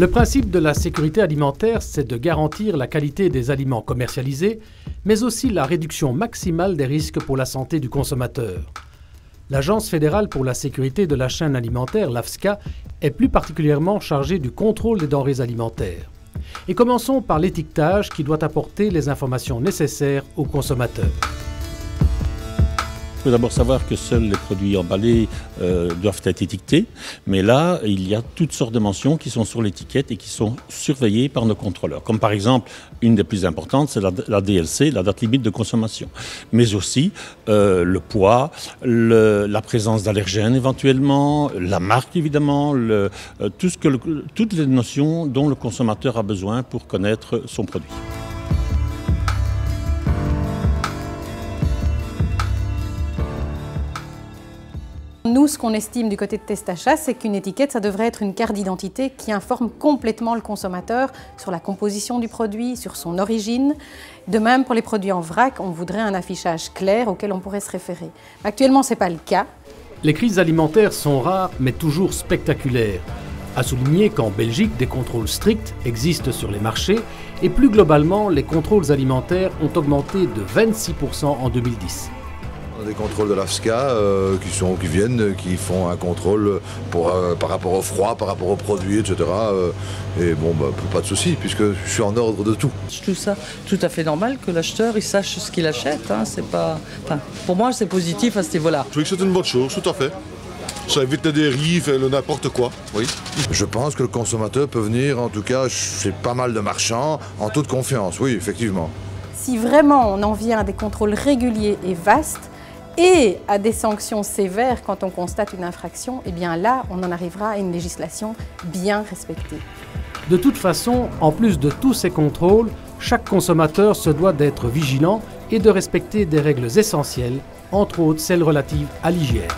Le principe de la sécurité alimentaire, c'est de garantir la qualité des aliments commercialisés, mais aussi la réduction maximale des risques pour la santé du consommateur. L'Agence fédérale pour la sécurité de la chaîne alimentaire, l'AFSCA, est plus particulièrement chargée du contrôle des denrées alimentaires. Et commençons par l'étiquetage qui doit apporter les informations nécessaires aux consommateurs. Il faut d'abord savoir que seuls les produits emballés doivent être étiquetés, mais là, il y a toutes sortes de mentions qui sont sur l'étiquette et qui sont surveillées par nos contrôleurs. Comme par exemple, une des plus importantes, c'est la DLC, la date limite de consommation, mais aussi le poids, la présence d'allergènes éventuellement, la marque évidemment, toutes les notions dont le consommateur a besoin pour connaître son produit. Nous, ce qu'on estime du côté de Testachat, c'est qu'une étiquette, ça devrait être une carte d'identité qui informe complètement le consommateur sur la composition du produit, sur son origine. De même, pour les produits en vrac, on voudrait un affichage clair auquel on pourrait se référer. Actuellement, ce n'est pas le cas. Les crises alimentaires sont rares, mais toujours spectaculaires. À souligner qu'en Belgique, des contrôles stricts existent sur les marchés et plus globalement, les contrôles alimentaires ont augmenté de 26% en 2010. On a des contrôles de l'AFSCA qui font un contrôle par rapport au froid, par rapport aux produits, etc. Et bon, pas de souci, puisque je suis en ordre de tout. Je trouve ça tout à fait normal que l'acheteur il sache ce qu'il achète. C'est pas... pour moi, c'est positif à ce niveau-là. Je trouve que c'est une bonne chose, tout à fait. Ça évite les dérives et le n'importe quoi, oui. Je pense que le consommateur peut venir, en tout cas, chez pas mal de marchands, en toute confiance, oui, effectivement. Si vraiment on en vient à des contrôles réguliers et vastes, et à des sanctions sévères quand on constate une infraction, eh bien là, on en arrivera à une législation bien respectée. De toute façon, en plus de tous ces contrôles, chaque consommateur se doit d'être vigilant et de respecter des règles essentielles, entre autres celles relatives à l'hygiène.